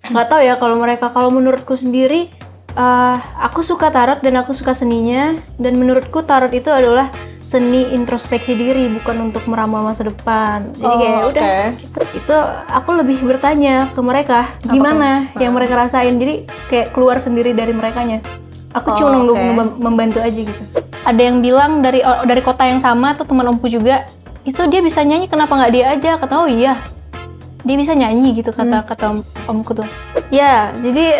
Nggak tahu ya kalau mereka. Kalau menurutku sendiri, aku suka tarot dan aku suka seninya. Dan menurutku tarot itu adalah seni introspeksi diri, bukan untuk meramal masa depan. Jadi kayak udah itu aku lebih bertanya ke mereka gimana yang mereka rasain. Jadi kayak keluar sendiri dari merekanya. Aku cuma membantu aja gitu. Ada yang bilang dari kota yang sama tuh, teman omku juga, itu dia bisa nyanyi, kenapa nggak dia aja? Kata, oh iya, dia bisa nyanyi gitu, kata omku tuh. Ya, jadi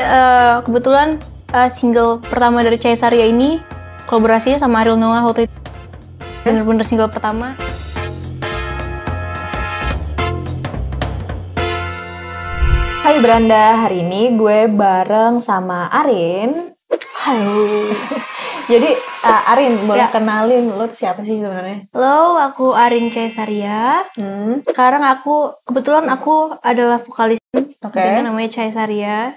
kebetulan single pertama dari Chai Saria ini kolaborasinya sama Ariel Noah waktu itu. Bener-bener single pertama. Hai Branda, hari ini gue bareng sama Arin. Halo. Jadi Arin, boleh kenalin lo tuh siapa sih sebenarnya? Halo, aku Arin Chai Saria. Sekarang kebetulan aku adalah vokalis dengan namanya Chai Saria.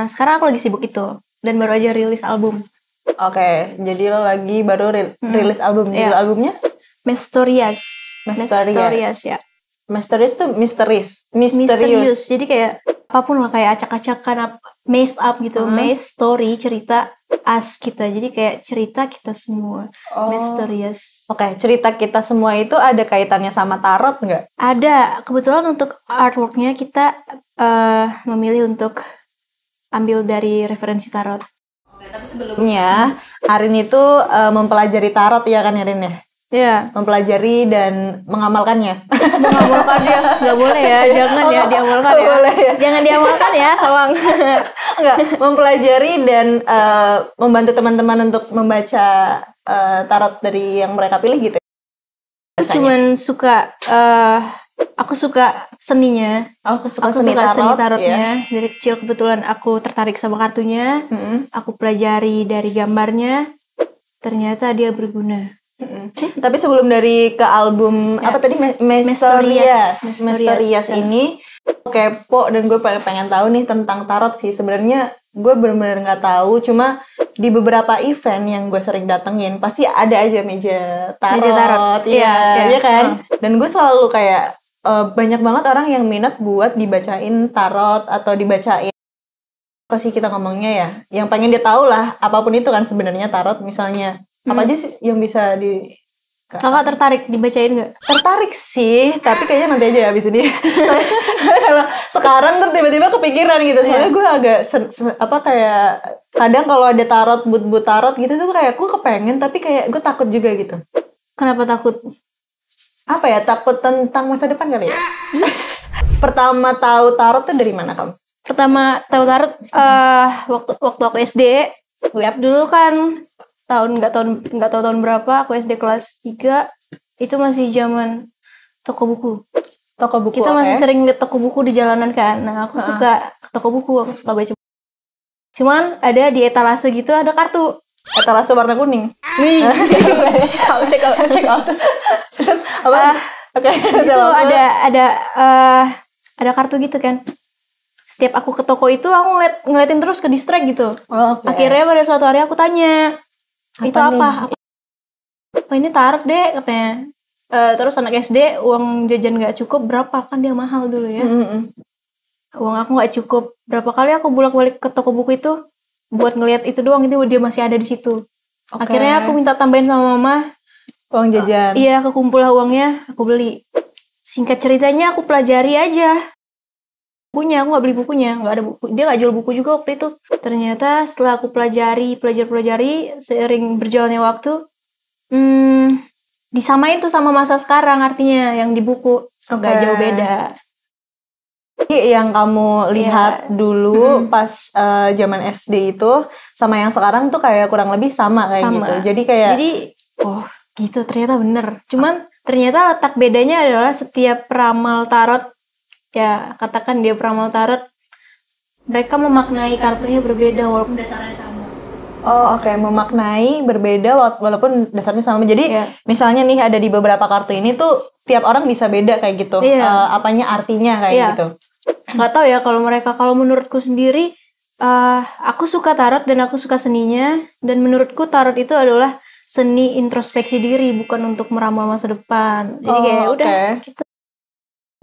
Sekarang aku lagi sibuk itu dan baru aja rilis album. Oke, jadi lo lagi baru rilis album. Judul albumnya? Mysterious ya. Mysterious tuh misterius. Jadi kayak apapun lah, kayak acak-acakan, messed up gitu. Maze, story, cerita, us kita. Jadi kayak cerita kita semua. Mysterious. Oke, cerita kita semua itu ada kaitannya sama tarot nggak? Ada. Kebetulan untuk artworknya kita memilih untuk ambil dari referensi tarot. Tapi sebelumnya Arin itu mempelajari tarot ya kan Arin ya? Iya. Mempelajari dan mengamalkannya. Mengamalkannya nggak boleh ya, jangan ya diamalkan ya. Boleh ya. Jangan diamalkan ya, tolong. Enggak, mempelajari dan membantu teman-teman untuk membaca tarot dari yang mereka pilih gitu. Aku cuman suka aku suka seninya. Aku suka seni ya. tarotnya. Dari kecil kebetulan aku tertarik sama kartunya. Aku pelajari dari gambarnya. Ternyata dia berguna. Tapi sebelum dari ke album apa tadi Mysterious ini kepo dan gue pengen tahu nih tentang tarot sih. Sebenarnya gue benar-benar nggak tahu, cuma di beberapa event yang gue sering datengin pasti ada aja meja tarot. Iya kan? Dan gue selalu kayak banyak banget orang yang minat buat dibacain tarot atau dibacain apa sih kita ngomongnya ya, yang pengen dia tahu lah apapun itu kan sebenarnya tarot misalnya. Apa aja sih yang bisa Kakak tertarik dibacain nggak? Tertarik sih, tapi kayaknya nanti aja ya abis ini. Karena sekarang tuh tiba-tiba kepikiran gitu. Soalnya gue agak kayak kadang kalau ada tarot, but tarot gitu tuh kayak gue kepengen, tapi kayak gue takut juga gitu. Kenapa takut? Apa ya, takut tentang masa depan kali ya? Pertama tahu tarot tuh dari mana kamu? Pertama tahu tarot waktu aku SD. Lihat dulu kan nggak tahu tahun berapa, aku SD kelas 3, itu masih zaman toko buku. Kita masih sering lihat toko buku di jalanan kan. Nah, aku suka ke toko buku, aku suka baca. Cuman ada di etalase gitu ada kartu. Etalase warna kuning. Check out. Apa? Oke. Itu ada kartu gitu kan. Setiap aku ke toko itu aku ngeliatin terus, ke distract gitu. Akhirnya pada suatu hari aku tanya, itu apa? Oh, ini tarot deh katanya. Terus anak SD uang jajan nggak cukup, berapa kan dia mahal dulu ya. Uang aku nggak cukup, berapa kali aku bolak-balik ke toko buku itu buat ngeliat itu doang, itu dia masih ada di situ. Akhirnya aku minta tambahin sama mama uang jajan. Iya, kekumpul lah uangnya, aku beli. Singkat ceritanya aku pelajari aja bukunya, aku nggak beli bukunya, nggak ada buku, dia nggak jual buku juga waktu itu. Ternyata setelah aku pelajari seiring berjalannya waktu, disamain tuh sama masa sekarang, artinya yang di buku nggak jauh beda. Jadi yang kamu lihat dulu pas zaman SD itu sama yang sekarang tuh kayak kurang lebih sama kayak gitu. Jadi gitu, ternyata bener. Cuman ternyata letak bedanya adalah setiap peramal tarot, ya katakan dia peramal tarot, mereka memaknai kartunya berbeda walaupun dasarnya sama. Memaknai berbeda walaupun dasarnya sama. Jadi misalnya nih ada di beberapa kartu ini tuh tiap orang bisa beda kayak gitu. Apanya artinya kayak gitu. Nggak tahu ya kalau mereka. Kalau menurutku sendiri, aku suka tarot dan aku suka seninya. Dan menurutku tarot itu adalah seni introspeksi diri, bukan untuk meramal masa depan. Jadi kayak udah kita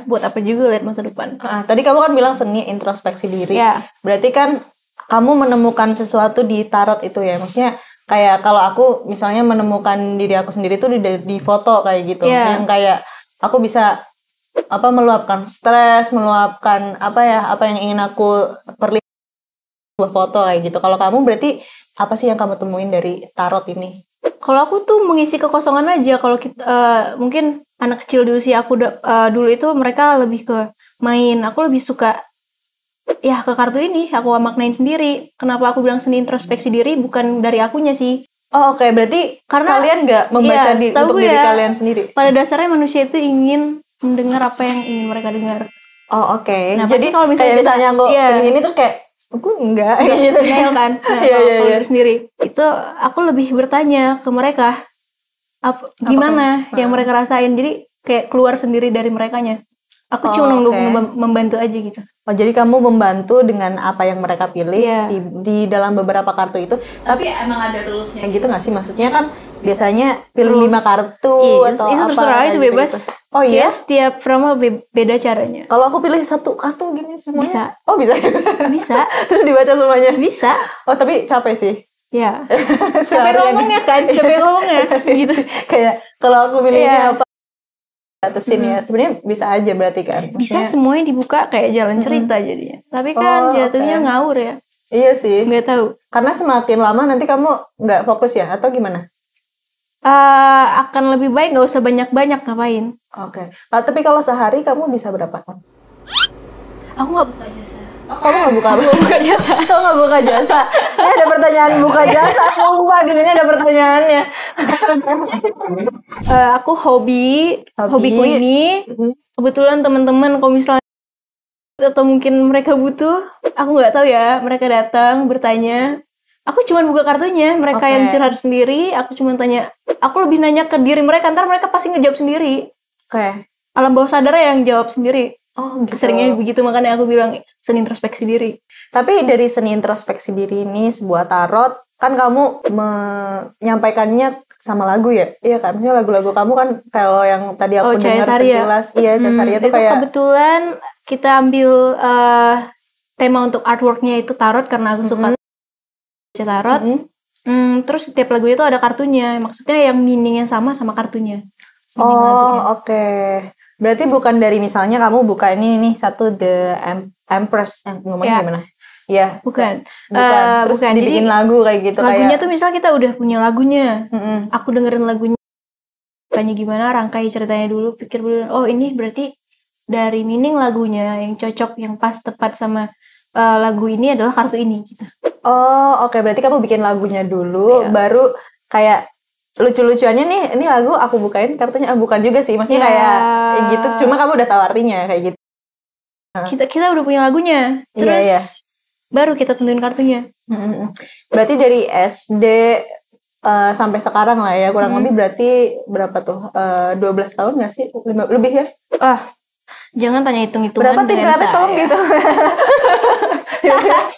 buat apa juga lihat masa depan. Tadi kamu kan bilang seni introspeksi diri. Ya. Berarti kan kamu menemukan sesuatu di tarot itu ya. Maksudnya kayak kalau aku misalnya menemukan diri aku sendiri tuh di foto kayak gitu. Yang kayak aku bisa meluapkan stres, meluapkan apa yang ingin aku perlihatkan sebuah foto kayak gitu. Kalau kamu berarti apa sih yang kamu temuin dari tarot ini? Kalau aku tuh mengisi kekosongan aja. Kalau kita mungkin anak kecil di usia aku dulu itu mereka lebih ke main. Aku lebih suka ya ke kartu ini. Aku maknain sendiri. Kenapa aku bilang seni introspeksi diri bukan dari akunya sih. Oke. Berarti karena kalian nggak membaca untuk diri kalian sendiri. Pada dasarnya manusia itu ingin mendengar apa yang ingin mereka dengar. Oke. Nah, jadi kalau misalnya aku pilih ini terus kayak aku enggak gitu kan. Nah, kalau sendiri itu aku lebih bertanya ke mereka gimana yang mereka rasain. Jadi kayak keluar sendiri dari merekanya. Aku cuma membantu aja gitu. Jadi kamu membantu dengan apa yang mereka pilih di dalam beberapa kartu itu. Tapi emang ada rules-nya gitu nggak sih? Maksudnya kan biasanya pilih 5 kartu atau itu terserah, itu bebas. Gitu. Oh iya? Setiap ramal beda caranya. Kalau aku pilih 1 kartu gini semuanya? Bisa. Oh bisa? Bisa. Terus dibaca semuanya? Bisa. Oh tapi capek sih? Ya. Capek ngomongnya kan? Capek ngomongnya. Gitu. Kayak kalau aku pilih ini apa? Batasin ya. Sebenarnya bisa aja berarti kan? Maksudnya, bisa semuanya dibuka kayak jalan cerita jadinya. Tapi kan jatuhnya ngawur ya. Iya sih. Nggak tahu. Karena semakin lama nanti kamu nggak fokus ya? Atau gimana? Akan lebih baik nggak usah banyak-banyak ngapain. Oke. Tapi kalau sehari kamu bisa berapa? Aku nggak buka jasa. Kamu nggak buka jasa? Kamu nggak buka jasa? Ini ada pertanyaan buka jasa. Sumpah di sini ada pertanyaannya. Aku hobiku ini kebetulan teman-teman kalau misalnya atau mungkin mereka butuh, aku nggak tahu ya. Mereka datang bertanya. Aku cuma buka kartunya, mereka yang curhat sendiri, aku cuma tanya, aku lebih nanya ke diri mereka, ntar mereka pasti ngejawab sendiri. Alam bawah sadarnya yang jawab sendiri. Oh gitu. Seringnya begitu, makanya aku bilang seni introspeksi diri. Tapi dari seni introspeksi diri ini, sebuah tarot, kan kamu menyampaikannya sama lagu ya? Iya kan, maksudnya lagu-lagu kamu kan, kalau yang tadi aku dengar sekilas, Caesaria itu kayak... Kebetulan kita ambil tema untuk artworknya itu tarot, karena aku suka tarot. Terus setiap lagunya itu ada kartunya, maksudnya yang meaningnya sama kartunya. Oke. Berarti bukan dari misalnya kamu buka ini nih satu The Empress yang ngomongnya gimana? Iya. Bukan. Terus dibikin lagu kayak gitu. Lagunya tuh misal kita udah punya lagunya, aku dengerin lagunya, tanya gimana, rangkai ceritanya dulu, pikir dulu. Oh ini berarti dari meaning lagunya yang cocok, yang pas tepat sama lagu ini adalah kartu ini gitu. Oke. Berarti kamu bikin lagunya dulu, baru kayak lucu-lucuannya nih, ini lagu aku bukain kartunya, bukan juga sih, maksudnya kayak gitu, cuma kamu udah tahu artinya kayak gitu. Kita udah punya lagunya, terus baru kita tentuin kartunya. Berarti dari SD sampai sekarang lah ya, kurang lebih berarti berapa tuh? 12 tahun nggak sih? Lebih ya? Jangan tanya hitung-hitungan. Berapa tim kreatif tolong gitu?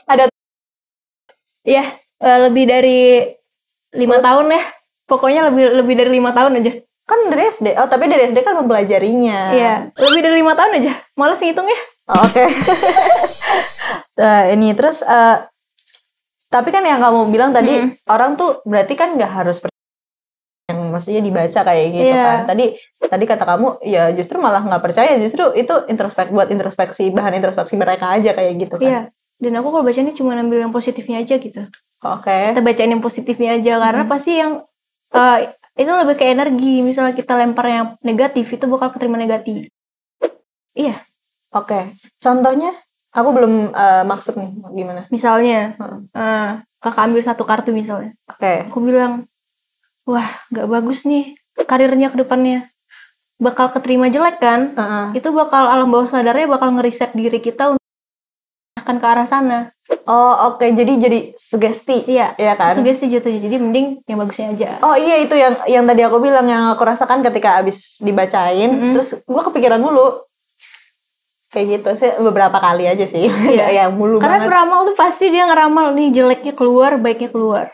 Ada lebih dari 5 tahun ya. Pokoknya lebih dari 5 tahun aja. Kan dari SD. Oh, tapi dari SD kan mempelajarinya. Iya, lebih dari 5 tahun aja. Malas ngitungnya. Oke. Ini terus tapi kan yang kamu bilang tadi orang tuh berarti kan nggak harus yang maksudnya dibaca kayak gitu kan. Tadi kata kamu ya justru malah nggak percaya, justru itu introspeksi bahan introspeksi mereka aja kayak gitu kan. Iya. Dan aku kalau bacanya cuma ambil yang positifnya aja gitu. Oke. Kita bacain yang positifnya aja karena pasti yang itu lebih ke energi. Misalnya kita lempar yang negatif itu bakal keterima negatif. Iya. Oke. Contohnya aku belum maksud nih gimana. Misalnya kakak ambil 1 kartu misalnya. Oke. Aku bilang, wah gak bagus nih karirnya ke depannya. Bakal keterima jelek kan. Itu bakal alam bawah sadarnya bakal ngeriset diri kita untuk akan ke arah sana. Oke. Jadi sugesti. Iya kan? Sugesti jatuhnya. Jadi mending yang bagusnya aja. Iya itu yang tadi aku bilang, yang aku rasakan ketika abis dibacain, terus gue kepikiran mulu. Kayak gitu sih, beberapa kali aja sih. Iya. Ya mulu karena banget. peramal tuh pasti dia ngeramal nih jeleknya keluar, baiknya keluar.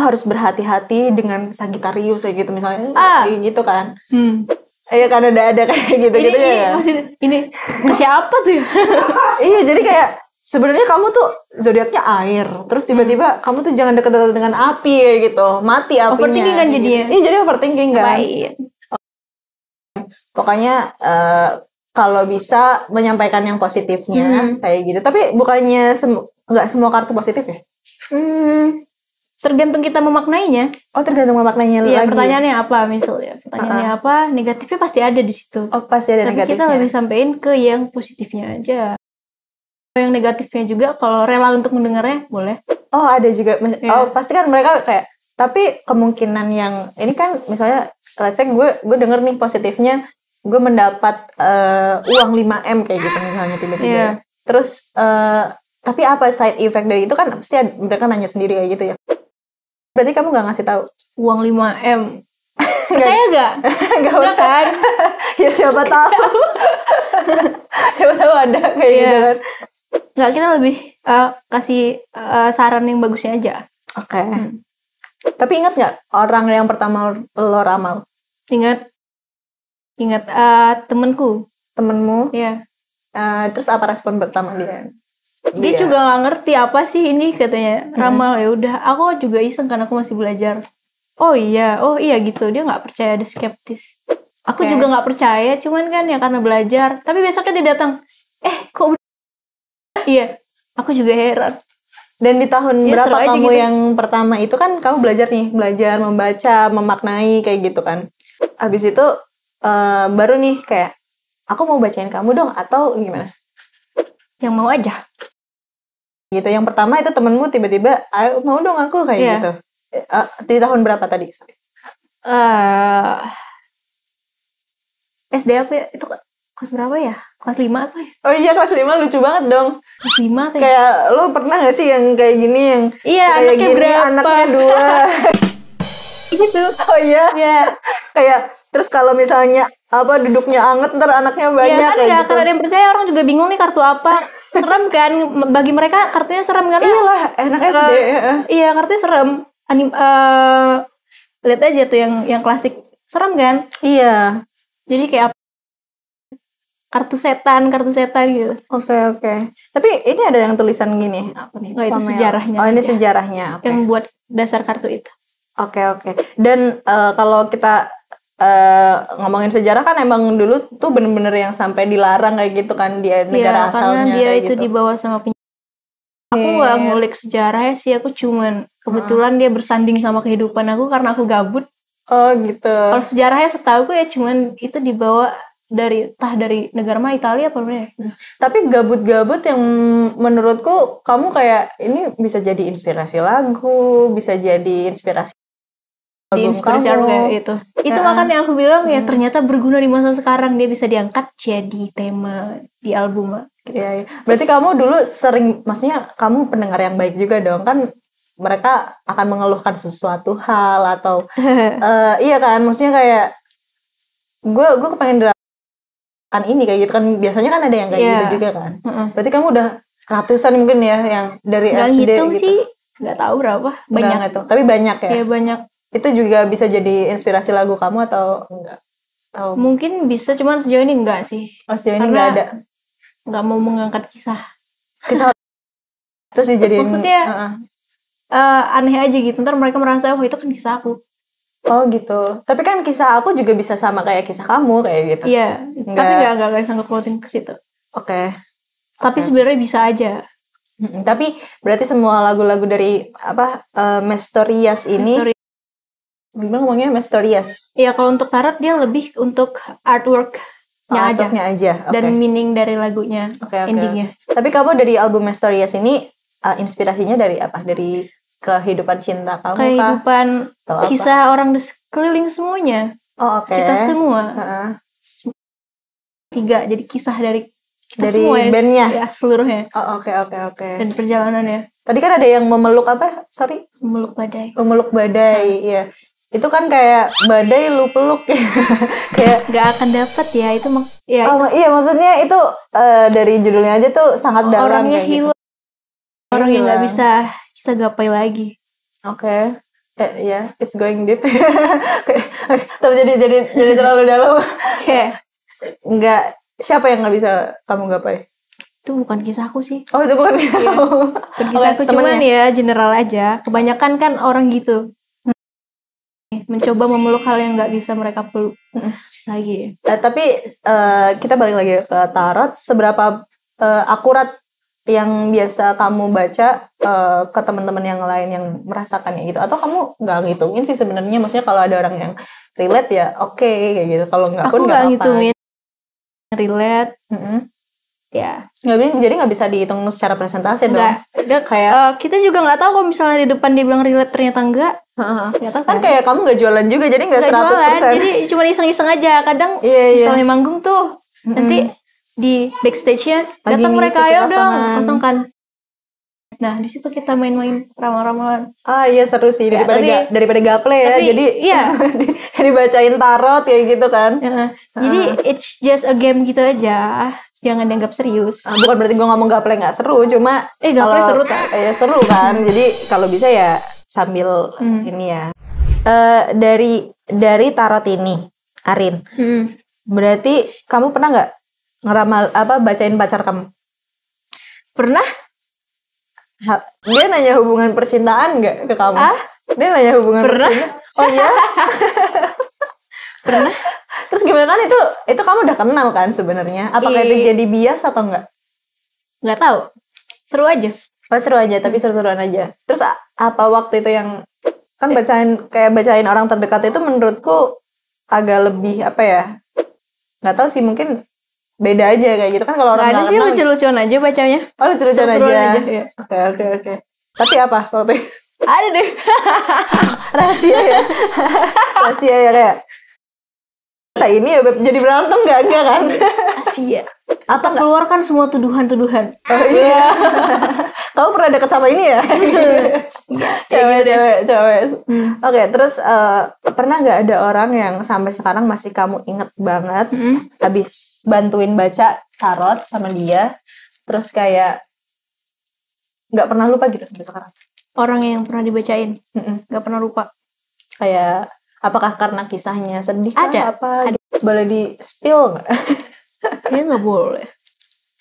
harus berhati-hati dengan Sagittarius kayak gitu misalnya. Kayak gitu kan. Iya kan ada kayak gitu-gitu ya. Ini ke siapa tuh ya? Iya, jadi kayak sebenarnya kamu tuh zodiaknya air. Terus tiba-tiba kamu tuh jangan deket-deket dengan api kayak gitu. Mati apinya. Overthinking kan jadinya. Iya, jadi overthinking kan. Baik. Pokoknya kalau bisa menyampaikan yang positifnya kayak gitu. Tapi bukannya nggak semua kartu positif ya? Tergantung kita memaknainya. Oh, tergantung memaknainya lagi. Iya, pertanyaannya apa misalnya? Pertanyaannya apa? Negatifnya pasti ada di situ. Oh, pasti ada negatifnya. Tapi kita lebih sampein ke yang positifnya aja. Yang negatifnya juga kalau rela untuk mendengarnya boleh. Oh, ada juga. Oh, pasti kan mereka kayak. Tapi kemungkinan yang ini kan misalnya, let's say gue denger nih positifnya, gue mendapat uang 5M kayak gitu misalnya tiba-tiba. Terus tapi apa side effect dari itu kan pasti mereka nanya sendiri kayak gitu ya. Berarti kamu gak ngasih tahu uang 5M. Percaya gak? Gak kan? Ya siapa tahu. Siapa tahu ada kayak gitu kan. Nggak, kita lebih kasih saran yang bagusnya aja. Oke. Tapi ingat nggak orang yang pertama lo ramal? Ingat temenmu. Iya. Terus apa respon pertama dia? Dia juga nggak ngerti apa sih ini katanya ramal. Ya udah, aku juga iseng kan, aku masih belajar. Oh iya gitu. Dia nggak percaya, ada skeptis. Aku juga nggak percaya, cuman kan ya karena belajar. Tapi besoknya dia datang. Kok iya, aku juga heran. Dan di tahun berapa kamu gitu? Yang pertama itu kan kamu belajar membaca, memaknai kayak gitu kan. Habis itu baru nih kayak aku mau bacain kamu dong atau gimana? Yang mau aja. Gitu. Yang pertama itu temenmu tiba-tiba ayo mau dong aku kayak gitu. Di tahun berapa tadi? SD aku ya, itu kelas berapa ya? Kelas 5 apa ya? Oh iya, kelas 5 lucu banget dong. Kelas 5 kayak lo pernah gak sih yang kayak gini yang kayak anaknya gini, berapa? Anaknya 2. Gitu. Oh iya? Iya. Kayak terus kalau misalnya duduknya anget ntar anaknya banyak kan, kayak gitu. Karena ada yang percaya, orang juga bingung nih kartu apa. Serem kan? Bagi mereka kartunya serem karena iyalah, enaknya SD. Iya, kartunya serem. Lihat aja tuh yang klasik. Serem kan? Iya. Jadi kayak kartu setan gitu. Oke. Tapi ini ada yang tulisan gini. Apa nih? Oh, itu sejarahnya. Oh, ini sejarahnya. Okay. Yang buat dasar kartu itu. Oke. Dan kalau kita ngomongin sejarah kan emang dulu tuh bener-bener yang sampai dilarang kayak gitu kan di negara asalnya. Karena dia itu gitu. Dibawa sama Aku nggak ngulik sejarahnya sih. Aku cuman kebetulan dia bersanding sama kehidupan aku karena aku gabut. Oh gitu. Kalau sejarahnya setahu ya cuman itu dibawa dari negara mana, Italia apa mana? Tapi gabut-gabut yang menurutku kamu kayak ini bisa jadi inspirasi lagu, bisa jadi inspirasi kamu kayak itu. Itu makanya aku bilang ya ternyata berguna di masa sekarang, dia bisa diangkat jadi tema di album. Iya. Berarti kamu dulu sering, maksudnya kamu pendengar yang baik juga dong kan? Mereka akan mengeluhkan sesuatu hal atau iya kan, maksudnya kayak gue kepengen kan ini kayak gitu kan, biasanya kan ada yang kayak gitu juga kan. Berarti kamu udah ratusan mungkin ya yang dari SD gitu. Sih nggak tahu berapa, banyak itu, tapi banyak ya. Iya banyak. Itu juga bisa jadi inspirasi lagu kamu atau enggak? Tahu. Mungkin bisa, cuman sejauh ini enggak sih. Sejauh ini enggak ada. Enggak mau mengangkat kisah terus dijadiin. Maksudnya aneh aja gitu, ntar mereka merasa itu kan kisah aku. Oh gitu. Tapi kan kisah aku juga bisa sama kayak kisah kamu kayak gitu. Iya. Tapi nggak sangkut pautin ke situ. Oke. Tapi sebenarnya bisa aja. Tapi berarti semua lagu-lagu dari Mestorias ini. Gimana ngomongnya Mestorias? Iya, kalau untuk tarot dia lebih untuk artworknya aja. Dan meaning dari lagunya, endingnya. Tapi kamu dari album Mestorias ini inspirasinya dari apa? Dari kehidupan cinta kamu, kehidupan kisah orang di sekeliling semuanya. Oh, oke. Kita semua. Tiga, jadi kisah dari kita dari semua bandnya ya, seluruhnya. Oh, oke. Dan perjalanannya. Tadi kan ada yang memeluk apa? Sorry, memeluk badai. Iya. Itu kan kayak badai lu peluk ya. Kayak gak akan dapat ya itu ya. Iya, maksudnya itu dari judulnya aja tuh sangat dalam. Orangnya hilang. Orang yang nggak bisa kita gapai lagi. Oke. Ya, it's going deep. jadi terlalu dalam. Kayak Enggak, siapa yang nggak bisa kamu gapai? itu bukan kisahku sih. Oh, itu bukan kamu. Bukan kisahku, cuman ya general aja. Kebanyakan kan orang gitu. Mencoba memeluk hal yang nggak bisa mereka peluk lagi. Tapi kita balik lagi ke tarot. Seberapa akurat yang biasa kamu baca ke teman-teman yang lain yang merasakannya gitu? Atau kamu nggak ngitungin sih sebenarnya? Maksudnya kalau ada orang yang relate ya oke, kayak gitu. Kalau nggak pun Aku nggak nggak apa-apa. ngitungin relate. Ya, Jadi nggak bisa dihitung secara presentasi dong. nggak. Kayak Kita juga nggak tahu kalau misalnya di depan dia bilang relate ternyata enggak. Ternyata kan kayak kamu nggak jualan juga, jadi nggak 100%. jualan, jadi cuma iseng-iseng aja. Kadang Iya. misalnya manggung tuh, nanti di backstage-nya Lagi datang mereka, ngisi ayo dong, kekosongan. kosongkan. Nah, di situ kita main-main ramal-ramalan. Iya seru sih Ya, daripada gaple ya. tapi, Jadi iya. dibacain tarot kayak gitu kan. Jadi it's just a game gitu aja. Jangan dianggap serius. Bukan berarti gue ngomong gaple nggak seru, cuma Gaple seru tak? Ya seru kan. Jadi kalau bisa ya sambil ini ya. Dari tarot ini, Arin. Berarti kamu pernah nggak ngeramal bacain pacar kamu? Pernah? Dia nanya hubungan percintaan nggak ke kamu? Dia nanya hubungan Pernah. percintaan. Oh iya? Pernah? Terus gimana kan itu kamu udah kenal kan sebenarnya? Apakah itu jadi bias atau enggak? Nggak tahu. Seru aja. Oh, seru aja, tapi seru-seruan aja. Terus apa waktu itu yang kan bacain orang terdekat itu menurutku agak lebih apa ya? Nggak tahu sih, mungkin beda aja kayak gitu kan kalau orang Nggak ada nggak sih, kenal. lucu-lucuan aja bacanya. Oh, lucu-lucuan Seru-seruan aja. ya. Oke. Tapi apa waktu itu? Ada deh. Rahasia ya. Rahasia ya kayak. Saya ini ya Beb, jadi berantem enggak kan? Asia. Apa keluarkan semua tuduhan-tuduhan. Oh iya. Kamu pernah deket sama ini ya? Cewek. Oke, terus pernah nggak ada orang yang sampai sekarang masih kamu inget banget habis bantuin baca tarot sama dia, terus kayak nggak pernah lupa gitu sampai sekarang? Orang yang pernah dibacain nggak pernah lupa. Kayak apakah karena kisahnya sedih? Ada. Apa? Boleh di spill nggak? Kayaknya nggak boleh.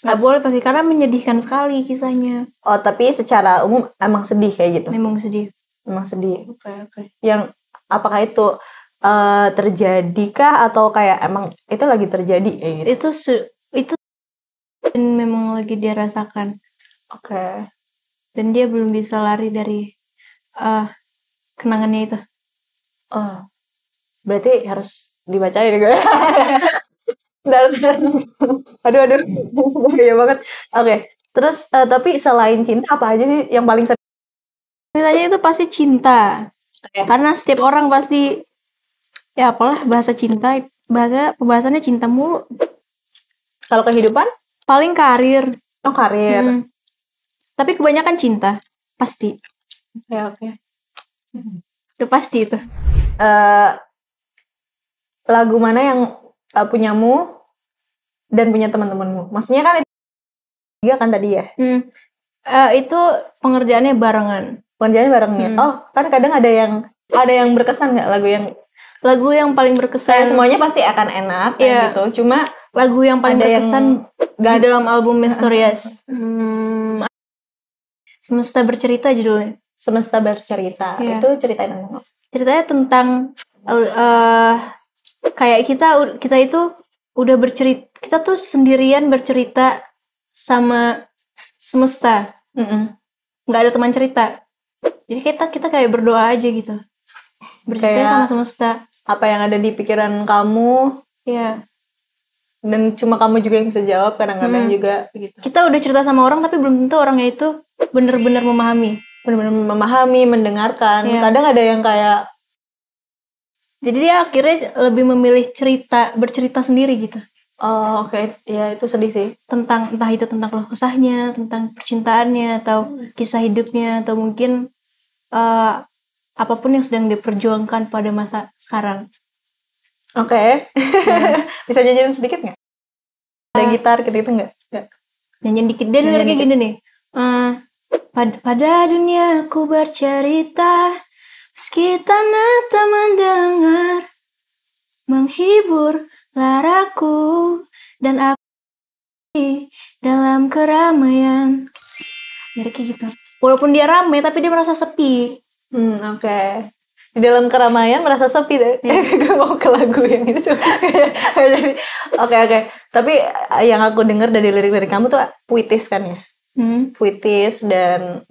Nggak boleh pasti karena menyedihkan sekali kisahnya. Oh, tapi secara umum emang sedih kayak gitu? Memang sedih. Memang sedih. Oke. Yang apakah itu terjadikah atau kayak emang itu lagi terjadi kayak gitu? Itu memang lagi dia rasakan. Oke. Dan dia belum bisa lari dari kenangannya itu. Oh, berarti harus dibacain gue. Aduh, bahaya banget. Oke, terus tapi selain cinta apa aja sih yang paling sedih? Ceritanya itu pasti cinta. Karena setiap orang pasti ya apalah bahasa cinta, pembahasannya cinta mulu. Kalau kehidupan? Paling karir. Oh, karir. Tapi kebanyakan cinta, pasti. Oke. Udah pasti itu. Lagu mana yang punyamu dan punya teman-temanmu? Maksudnya kan itu tiga kan tadi ya? Itu pengerjaannya barengan. Pengerjaannya barengnya. Oh, kan kadang ada yang berkesan nggak lagu yang paling berkesan? Kayak semuanya pasti akan enak kayak gitu. Cuma lagu yang paling berkesan di dalam album Mysterious. Semesta Bercerita judulnya. Semesta Bercerita. Itu ceritanya tentang apa? Ceritanya tentang kayak kita itu udah bercerita, kita tuh sendirian bercerita sama semesta. Nggak ada teman cerita. Jadi kita kayak berdoa aja gitu. Bercerita sama semesta. Apa yang ada di pikiran kamu. Iya. Dan cuma kamu juga yang bisa jawab, kadang-kadang juga gitu. Kita udah cerita sama orang tapi belum tentu orangnya itu benar-benar memahami. Mendengarkan. Kadang ada yang kayak jadi dia akhirnya lebih memilih bercerita sendiri gitu. Oh, oke. Ya, itu sedih sih. Entah itu tentang keluh kesahnya, tentang percintaannya, atau kisah hidupnya, atau mungkin apapun yang sedang diperjuangkan pada masa sekarang. Oke. Bisa nyanyiin sedikit nggak? Ada gitar gitu nggak? Nyanyiin dikit. Dia liriknya gini nih. Pada dunia ku bercerita, Meski tanah tak mendengar, menghibur laraku dan aku dalam keramaian. Jadi kayak gitu. Walaupun dia ramai, tapi dia merasa sepi. Oke. Di dalam keramaian merasa sepi deh. Gue mau ke lagu yang itu. Jadi, oke. Tapi yang aku dengar dari lirik-lirik kamu tuh puitis kan ya? Puitis dan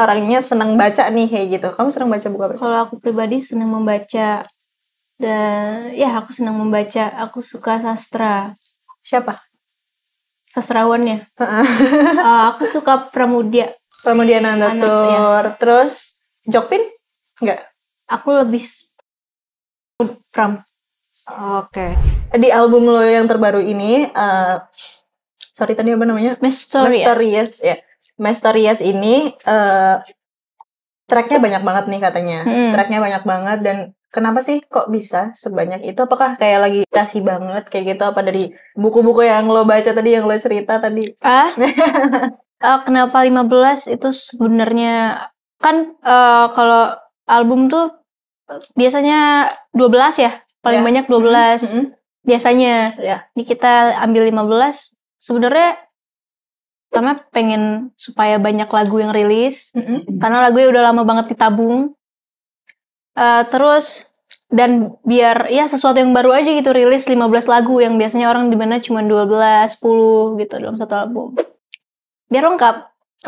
orangnya senang baca nih kayak gitu. Kamu senang baca buku apa? Kalau aku pribadi senang membaca. Dan ya aku senang membaca. Aku suka sastra. Siapa? Sastrawannya. Aku suka Pramudia Nandatur. Ya. Terus Jokpin? Enggak? Aku lebih Pram. Oke. Di album lo yang terbaru ini, sorry tadi apa namanya? Mysterious. Ya. Mysterious ini tracknya banyak banget nih katanya. Tracknya banyak banget dan kenapa sih kok bisa sebanyak itu? Apakah kayak lagi inspirasi banget kayak gitu? Apa dari buku-buku yang lo baca tadi, yang lo cerita tadi? Kenapa 15 itu sebenarnya kan kalau album tuh biasanya 12 ya. Paling banyak 12. Biasanya. Ini kita ambil 15. Sebenarnya pertama pengen supaya banyak lagu yang rilis. Karena lagunya udah lama banget ditabung. Terus dan biar ya sesuatu yang baru aja gitu, rilis 15 lagu yang biasanya orang dimana cuma 12, 10 gitu dalam satu album. Biar lengkap.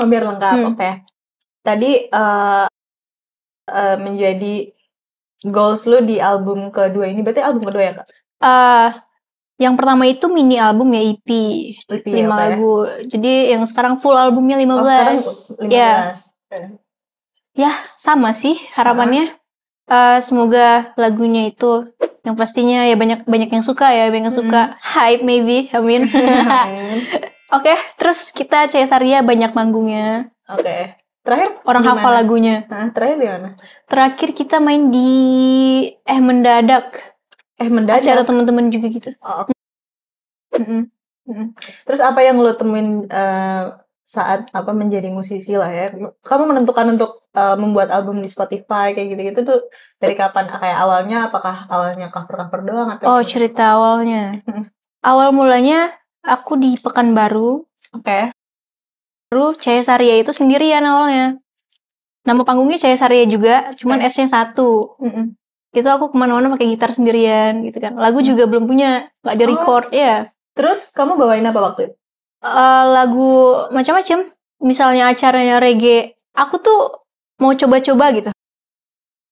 Biar lengkap, oke. Tadi menjadi goals lu di album kedua ini, berarti album kedua ya Kak? Yang pertama itu mini album ya, EP 5 lagu. Jadi yang sekarang full albumnya 15. Sekarang 15. Ya sama sih harapannya. Semoga lagunya itu yang pastinya ya banyak yang suka ya, banyak yang suka. Hype maybe, amin. Oke, terus kita Cesaria banyak manggungnya. Oke. Terakhir orang hafal lagunya. Terakhir di mana? Terakhir kita main di Mendadak. Acara teman-teman juga gitu. Terus apa yang lo temuin saat menjadi musisi lah ya? Kamu menentukan untuk membuat album di Spotify kayak gitu-gitu tuh dari kapan? Kayak awalnya, apakah awalnya cover-cover doang atau? Cerita awalnya. Awal mulanya aku di Pekanbaru. Oke. Baru Cesaria itu sendirian awalnya. Nama panggungnya Cesaria juga, cuman S-nya 1. Itu aku kemana-mana pakai gitar sendirian gitu kan. Lagu juga belum punya, nggak di record ya. Terus kamu bawain apa waktu itu? Lagu macam-macam. Misalnya acaranya reggae, aku tuh mau coba-coba gitu.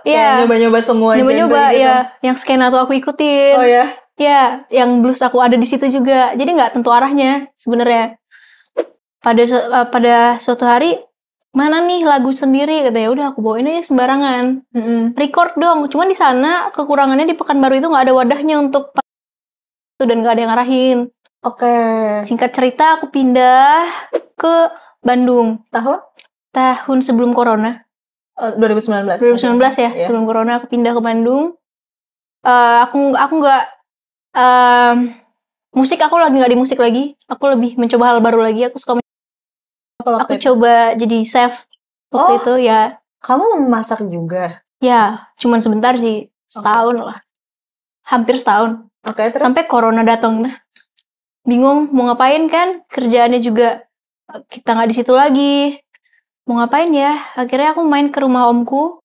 Iya. Nyoba-nyoba semua. Nyoba-nyoba gitu. Ya. Yang skena tuh aku ikutin. Oh ya? Ya, yang blues aku ada di situ juga. Jadi nggak tentu arahnya sebenarnya. Pada suatu hari, mana nih lagu sendiri, katanya udah aku bawain aja sembarangan. Record dong. Cuman di sana kekurangannya di Pekanbaru itu nggak ada wadahnya untuk itu dan nggak ada yang ngarahin. Oke. Singkat cerita aku pindah ke Bandung. Tahun sebelum corona. 2019 ya. Sebelum corona aku pindah ke Bandung. Aku nggak musik, aku lagi nggak di musik lagi. Aku lebih mencoba hal baru lagi. Aku suka aku coba jadi chef waktu itu ya. Kamu memasak juga? Ya, cuman sebentar sih, setahun lah, hampir setahun. Oke, terus? Sampai corona datang, bingung mau ngapain kan, kerjaannya juga kita nggak di situ lagi, mau ngapain ya? Akhirnya aku main ke rumah omku.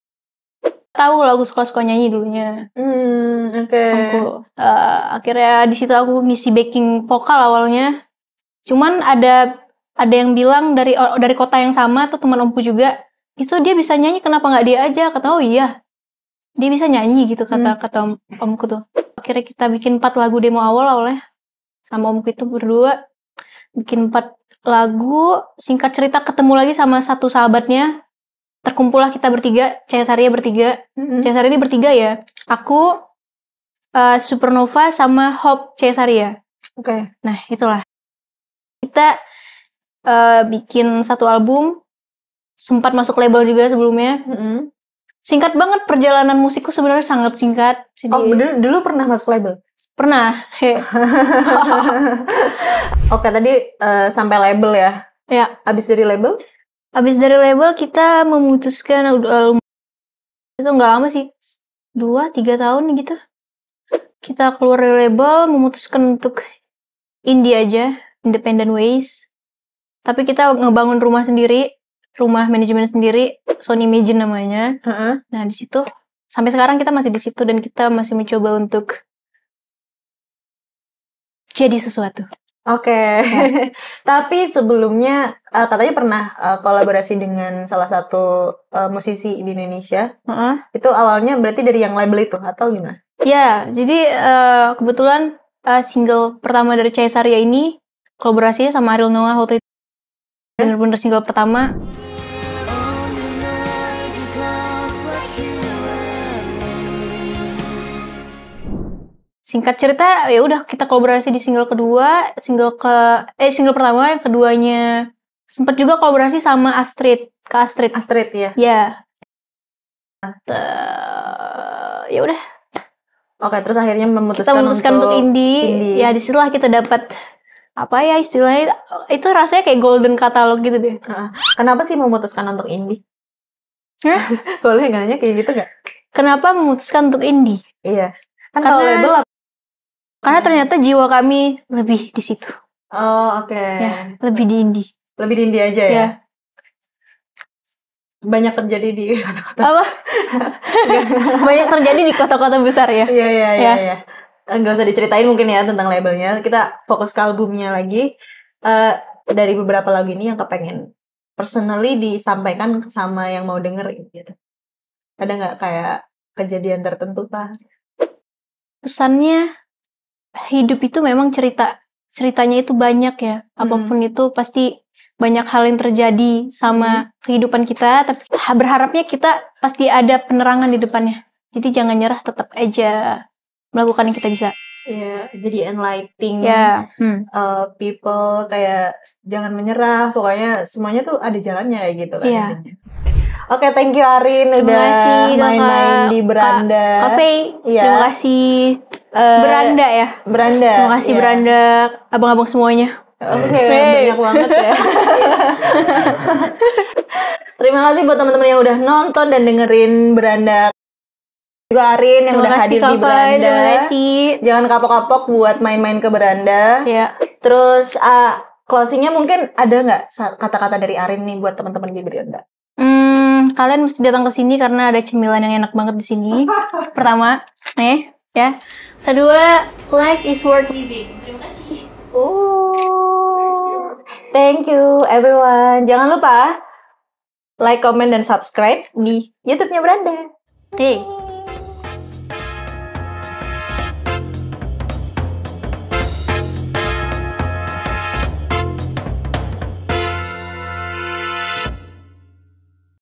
Tahu lah aku suka nyanyi dulunya. Omku. Akhirnya di situ aku ngisi backing vokal awalnya. Cuman ada yang bilang dari kota yang sama tuh, teman omku juga, itu dia bisa nyanyi, kenapa nggak dia aja? Kata, oh iya, dia bisa nyanyi gitu, kata omku tuh. Akhirnya kita bikin 4 lagu demo awalnya sama omku itu berdua, bikin 4 lagu. Singkat cerita ketemu lagi sama satu sahabatnya, terkumpullah kita bertiga, Cesaria bertiga. Cesaria ini bertiga ya, aku, Supernova sama Hope Cesaria. Oke. Nah itulah kita bikin satu album, sempat masuk label juga sebelumnya. Singkat banget perjalanan musikku, sebenarnya sangat singkat. Dulu pernah masuk label? Pernah. Oke, tadi sampai label ya? Ya. Abis dari label? Abis dari label kita memutuskan Itu nggak lama sih, 2-3 tahun gitu. Kita keluar dari label, memutuskan untuk indie aja, independent ways. Tapi kita ngebangun rumah sendiri, rumah manajemen sendiri, Sony Imagine namanya. Nah di situ sampai sekarang kita masih di situ dan kita masih mencoba untuk jadi sesuatu. Oke. Tapi sebelumnya katanya pernah kolaborasi dengan salah satu musisi di Indonesia. Itu awalnya berarti dari yang label itu atau gimana? Ya, jadi kebetulan single pertama dari Caesaria ini kolaborasinya sama Ariel Noah waktu itu. Bener-bener single pertama. Singkat cerita, ya udah kita kolaborasi di single kedua, single pertama, yang keduanya sempat juga kolaborasi sama Astrid, Kak Astrid. Astrid ya. Ya. Ya udah. Oke, terus akhirnya kita memutuskan untuk indie. Ya disitulah kita dapat apa ya istilahnya, itu rasanya kayak golden catalog gitu deh. Kenapa sih memutuskan untuk indie? Boleh nggak nanya kayak gitu nggak? Kenapa memutuskan untuk indie? Iya. Kan kalau label karena ternyata jiwa kami lebih di situ. Oh, oke. Ya, lebih di indie. Lebih di indie aja ya? Banyak terjadi di apa? Banyak terjadi di kota-kota besar ya? Iya. Nggak usah diceritain mungkin ya tentang labelnya. Kita fokus ke albumnya lagi. Dari beberapa lagu ini yang kepengen personally disampaikan sama yang mau denger gitu. Ada nggak kayak kejadian tertentu, Pak? Pesannya, hidup itu memang ceritanya itu banyak ya. Apapun itu pasti banyak hal yang terjadi sama kehidupan kita, tapi berharapnya kita pasti ada penerangan di depannya. Jadi jangan nyerah, tetap aja melakukan yang kita bisa. Iya, jadi enlightening people, kayak jangan menyerah, pokoknya semuanya tuh ada jalannya kayak gitu kan. Iya. Oke, thank you Arin udah main-main di Beranda Cafe. Terima kasih Beranda ya. Terima kasih Beranda, abang-abang semuanya. Oke, banyak banget ya. Terima kasih buat teman-teman yang udah nonton dan dengerin Beranda. Juga Arin yang udah hadir di Beranda. Terima kasih. Jangan kapok-kapok buat main-main ke Beranda. Ya. Terus closingnya mungkin ada nggak kata-kata dari Arin nih buat teman-teman di Beranda? Kalian mesti datang ke sini karena ada cemilan yang enak banget di sini. Pertama, ya. Kedua, life is worth living. Terima kasih. Thank you everyone. Jangan lupa like, comment, dan subscribe di YouTube-nya Beranda.